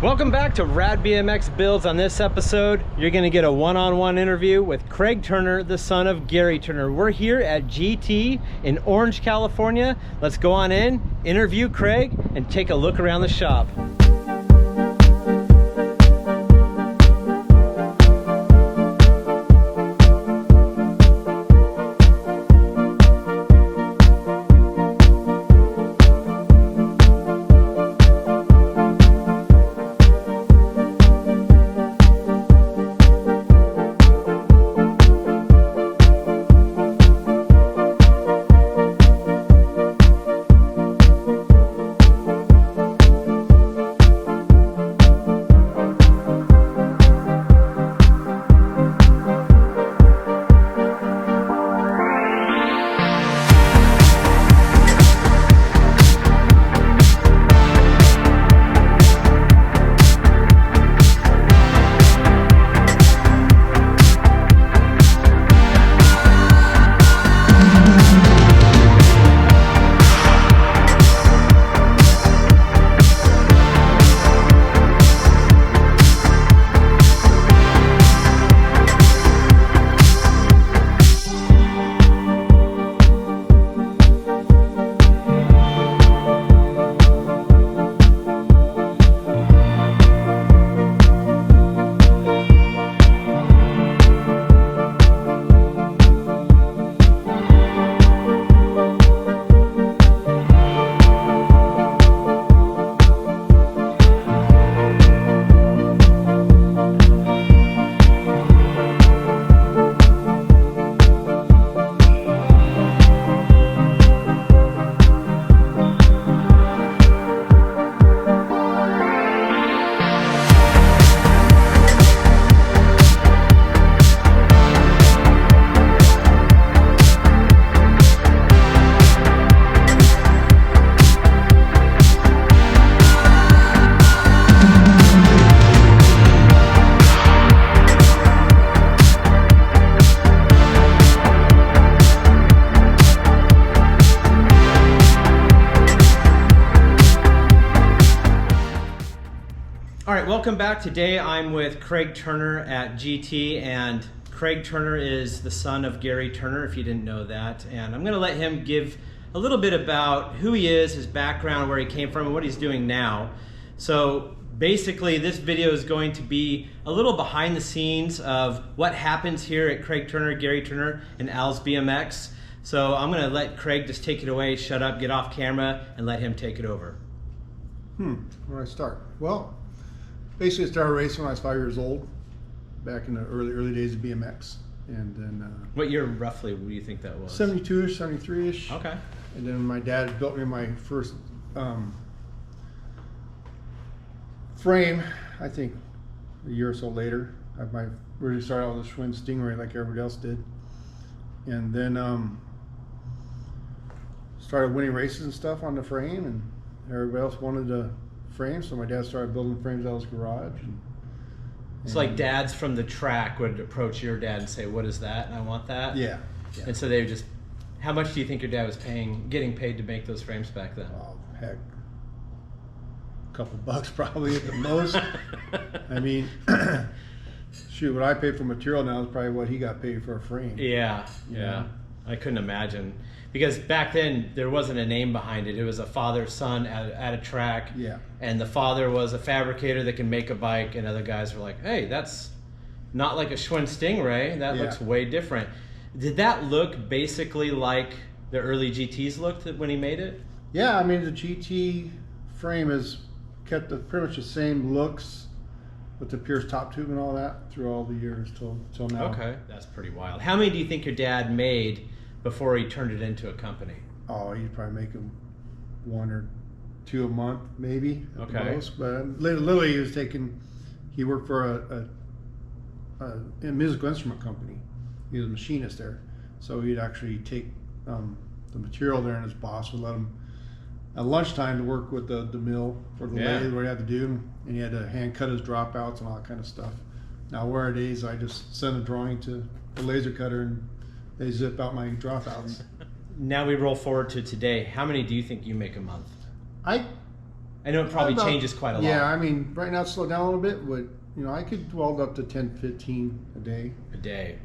Welcome back to RADBMX Builds. On this episode, you're going to get a one-on-one interview with Craig Turner, the son of Gary Turner. We're here at GT in Orange, California. Let's go on in, interview Craig, and take a look around the shop. Welcome back. Today I'm with Craig Turner at GT, and Craig Turner is the son of Gary Turner, if you didn't know that. And I'm going to let him give a little bit about who he is, his background, where he came from, and what he's doing now. So basically this video is going to be a little behind the scenes of what happens here at Craig Turner, Gary Turner, and Al's BMX. So I'm going to let Craig just take it away, shut up, get off camera, and let him take it over. Where do I start? Well, basically, I started racing when I was 5 years old, back in the early days of BMX. And then what year roughly do you think that was? 72-ish, 73-ish. Okay. And then my dad built me my first frame, I think a year or so later. I really started out with a Schwinn Stingray like everybody else did. And then started winning races and stuff on the frame, and everybody else wanted a frame, so my dad started building frames out of his garage. So like dads from the track would approach your dad and say, what is that? And I want that? Yeah. And so they would just, how much do you think your dad was getting paid to make those frames back then? Oh, heck. A couple bucks probably at the most. I mean, shoot, what I pay for material now is probably what he got paid for a frame. Yeah. I couldn't imagine. Because back then, there wasn't a name behind it. It was a father-son at a track. Yeah. And the father was a fabricator that can make a bike, and other guys were like, hey, that's not like a Schwinn Stingray. That looks way different. Did that look basically like the early GTs looked when he made it? Yeah, I mean, the GT frame has kept pretty much the same looks with the Pierce top tube and all that through all the years till now. Okay, that's pretty wild. How many do you think your dad made before he turned it into a company? Oh, you'd probably make them 1 or 2 a month, maybe at the most. But literally, he worked for a musical instrument company. He was a machinist there, so he'd actually take the material there, and his boss would let him at lunchtime to work with the mill for the lathe, what he had to do, and he had to hand cut his dropouts and all that kind of stuff. Nowadays, I just send a drawing to the laser cutter and they zip out my dropouts. Now we roll forward to today. How many do you think you make a month? I I know it probably changes quite a lot. Yeah, I mean, right now it's slowed down a little bit, but I could weld up to 10, 15 a day. A day.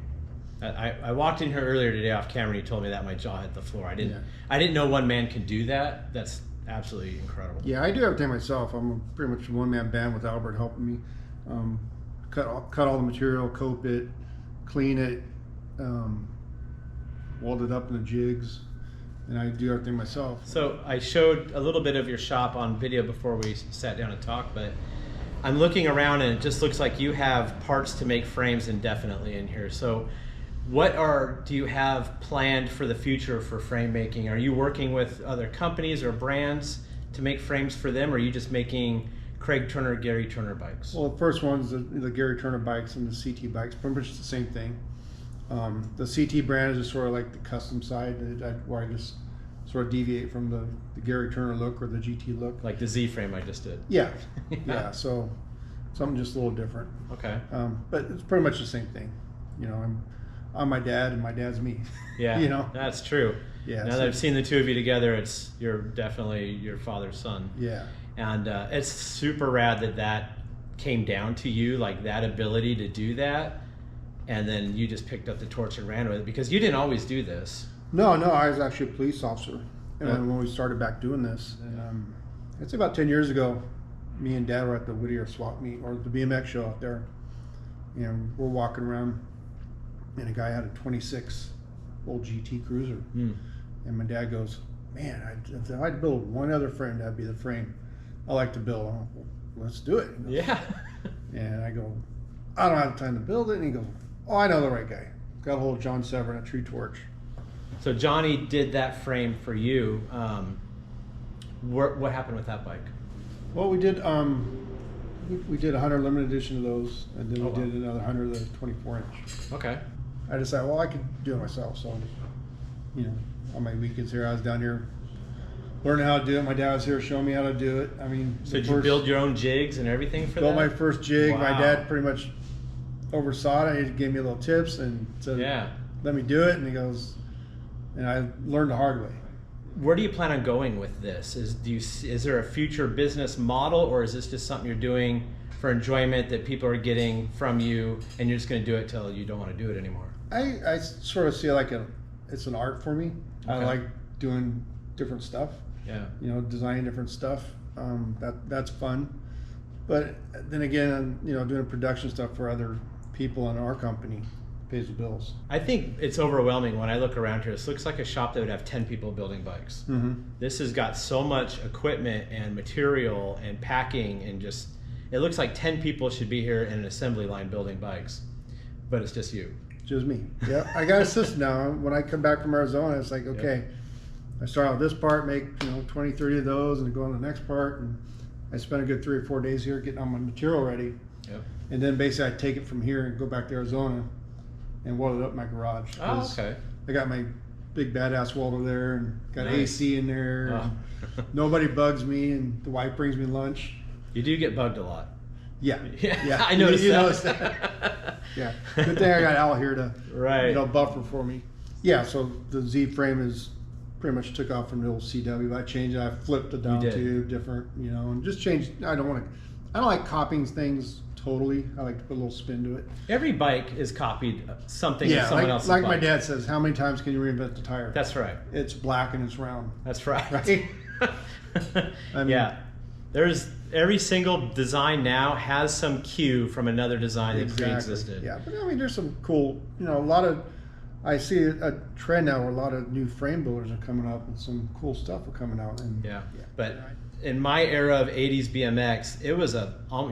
I walked in here earlier today off camera and you told me that my jaw hit the floor. I didn't know one man can do that. That's absolutely incredible. Yeah, I do everything myself. I'm pretty much a one-man band with Albert helping me. Cut all the material, cope it, clean it, weld it up in the jigs, and I do everything myself. So I showed a little bit of your shop on video before we sat down and talked, but I'm looking around and it just looks like you have parts to make frames indefinitely in here. So do you have planned for the future for frame making? Are you working with other companies or brands to make frames for them, or are you just making Craig Turner, Gary Turner bikes? Well, the first one's the Gary Turner bikes and the CT bikes, pretty much the same thing. The CT brand is just sort of like the custom side, where I just sort of deviate from the Gary Turner look or the GT look. Like the Z frame I just did. Yeah, yeah. So something just a little different. Okay. But it's pretty much the same thing. I'm my dad and my dad's me. Yeah. That's true. Yeah. Now that I've seen the two of you together, you're definitely your father's son. Yeah. And it's super rad that came down to you, like that ability to do that, and then you just picked up the torch and ran with it, because you didn't always do this. No, I was actually a police officer when we started back doing this. And it's about 10 years ago. Me and Dad were at the Whittier swap meet, or the BMX show out there, and we're walking around, and a guy had a 26 old GT Cruiser, and my dad goes, "Man, if I'd build one other frame, that'd be the frame I like to build." I'm like, "Well, let's do it." Goes, yeah. And I go, "I don't have time to build it." And he goes, "Oh, I know the right guy." Got a hold of John Severn at Tree Torch. So Johnny did that frame for you. What happened with that bike? Well, we did 100 limited edition of those, and then we did another 100 of the 24-inch. Okay. I decided, well, I could do it myself. So, on my weekends here, I was down here learning how to do it. My dad was here showing me how to do it. I mean, so did you build your own jigs and everything for that? Built my first jig. Wow. My dad pretty much oversaw it. He gave me little tips and said, "Let me do it." And he goes, and I learned the hard way. Where do you plan on going with this? Is there a future business model, or is this just something you're doing for enjoyment that people are getting from you, and you're just going to do it till you don't want to do it anymore? I sort of see it like it's an art for me. Okay. I like doing different stuff. Yeah. Designing different stuff. That's fun. But then again, doing production stuff for other people in our company pays the bills. I think it's overwhelming when I look around here. This looks like a shop that would have 10 people building bikes. Mm-hmm. This has got so much equipment and material and packing, and it looks like 10 people should be here in an assembly line building bikes, but it's just you. Just me. Yeah, I got a system now. When I come back from Arizona, it's like, okay, I start out with this part, make 20, 30 of those, and go on the next part, and I spend a good 3 or 4 days here getting all my material ready. Yep. And then basically I take it from here and go back to Arizona and weld it up in my garage. Oh, okay. I got my big badass welder there, and got nice. AC in there. And nobody bugs me, and the wife brings me lunch. You do get bugged a lot. Yeah. I noticed you that. Noticed that. Yeah. Good thing I got Al here to buffer for me. Yeah. So the Z frame is pretty much took off from the old CW. I changed it. I flipped it down to different, and just changed. I don't like copying things totally. I like to put a little spin to it. Every bike is copied something in someone else's like bike. my dad says, how many times can you reinvent the tire? That's right. It's black and it's round. That's right. Right? There's every single design now has some cue from another design that pre-existed. Yeah, but there's some cool, I see a trend now where a lot of new frame builders are coming up and some cool stuff are coming out. And but in my era of 80s BMX, it was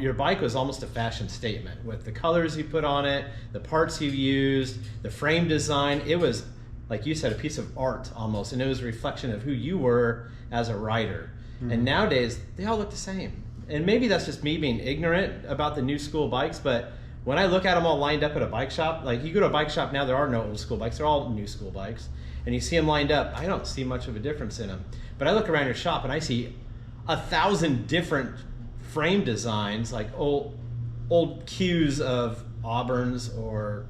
your bike was almost a fashion statement with the colors you put on it, the parts you used, the frame design. It was, like you said, a piece of art almost, and it was a reflection of who you were as a rider. Mm-hmm. And nowadays, they all look the same. And maybe that's just me being ignorant about the new school bikes, but when I look at them all lined up at a bike shop, like you go to a bike shop now, there are no old school bikes, they're all new school bikes, and you see them lined up, I don't see much of a difference in them. But I look around your shop and I see 1,000 different frame designs, like old cues of Auburns, or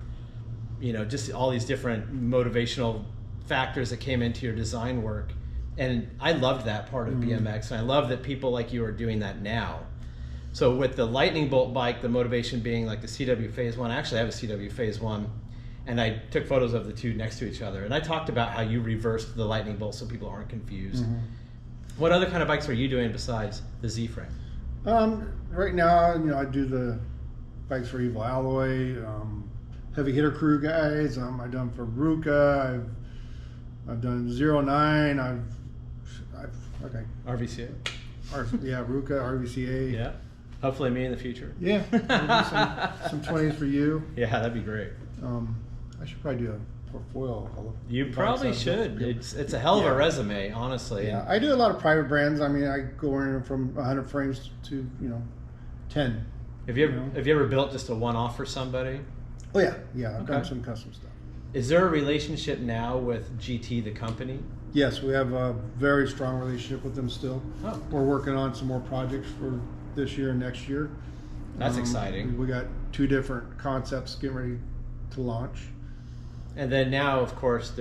just all these different motivational factors that came into your design work. And I loved that part of BMX, and I love that people like you are doing that now. So with the lightning bolt bike, the motivation being like the CW Phase 1, I actually have a CW Phase 1, and I took photos of the two next to each other. And I talked about how you reversed the lightning bolt so people aren't confused. What other kind of bikes are you doing besides the Z-frame? Right now, I do the bikes for Evil Alloy, heavy hitter crew guys. I've done for Ruka. I've done 09. I've RVCA. Yeah, Ruka, RVCA. Yeah. Hopefully me in the future. Yeah. Maybe some 20s for you. Yeah, that'd be great. I should probably do a portfolio. You probably should. It's a hell of a resume, honestly. Yeah, I do a lot of private brands. I mean, I go in from 100 frames to 10. Have you ever built just a one-off for somebody? Oh yeah. I've done some custom stuff. Is there a relationship now with GT, the company? Yes, we have a very strong relationship with them still. Oh. We're working on some more projects for this year and next year. That's exciting. We got 2 different concepts getting ready to launch. And then now, of course,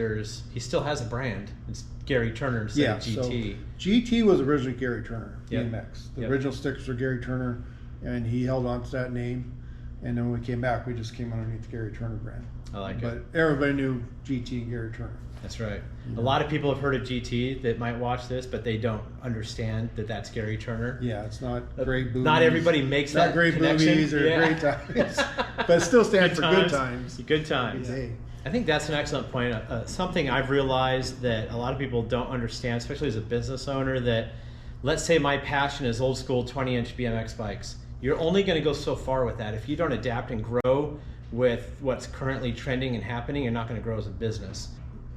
he still has a brand. It's Gary Turner instead of GT. So GT was originally Gary Turner, BMX. The original stickers were Gary Turner, and he held on to that name. And then when we came back, we just came underneath the Gary Turner brand. I like it. But everybody knew GT and Gary Turner. That's right. A lot of people have heard of GT that might watch this, but they don't understand that that's Gary Turner. Yeah, it's not great boobies. Not everybody makes that connection. Not great boobies or great times, but it still stands for good times. Good times. Yeah. I think that's an excellent point. Something I've realized that a lot of people don't understand, especially as a business owner, that let's say my passion is old school 20-inch BMX bikes. You're only going to go so far with that. If you don't adapt and grow with what's currently trending and happening, you're not going to grow as a business.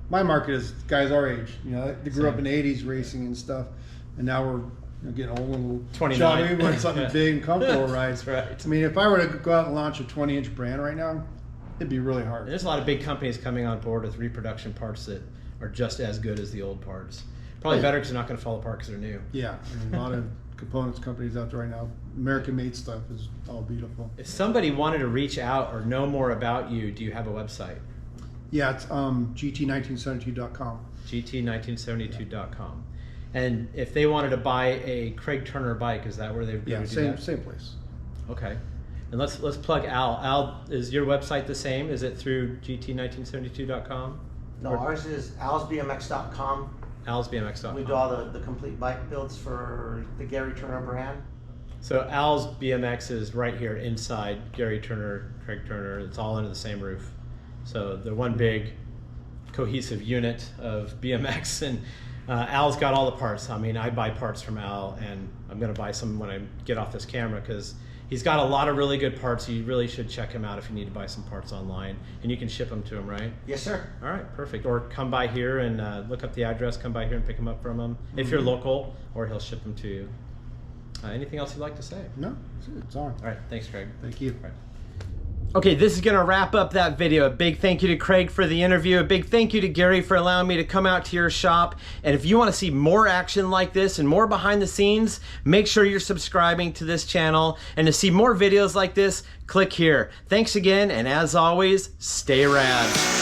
My market is guys our age. They grew up in the 80s racing and stuff, and now we're getting old and 29. We want something big and comfortable, right? That's right. I mean, if I were to go out and launch a 20-inch brand right now, it'd be really hard. There's a lot of big companies coming on board with reproduction parts that are just as good as the old parts. Probably better because they're not going to fall apart because they're new. Yeah, I mean, a lot of components companies out there right now. American-made stuff is all beautiful. If somebody wanted to reach out or know more about you, do you have a website? Yeah, it's gt1972.com. gt1972.com. And if they wanted to buy a Craig Turner bike, is that where they would go to do that? Same place. Okay. And let's plug Al. Al, is your website the same? Is it through gt1972.com? No, ours is alsbmx.com. alsbmx.com. We do all the complete bike builds for the Gary Turner brand. So Al's BMX is right here inside Gary Turner, Craig Turner. It's all under the same roof. So they're one big cohesive unit of BMX, and Al's got all the parts. I mean, I buy parts from Al, and I'm going to buy some when I get off this camera because he's got a lot of really good parts. You really should check him out if you need to buy some parts online, and you can ship them to him, right? Yes, sir. All right, perfect. Or come by here and look up the address, come by here and pick them up from him if you're local, or he'll ship them to you. Anything else you'd like to say? No, it's on. All right, thanks, Craig. Thank you. All right. Okay, this is going to wrap up that video. A big thank you to Craig for the interview. A big thank you to Gary for allowing me to come out to your shop. And if you want to see more action like this and more behind the scenes, make sure you're subscribing to this channel. And to see more videos like this, click here. Thanks again, and as always, stay rad.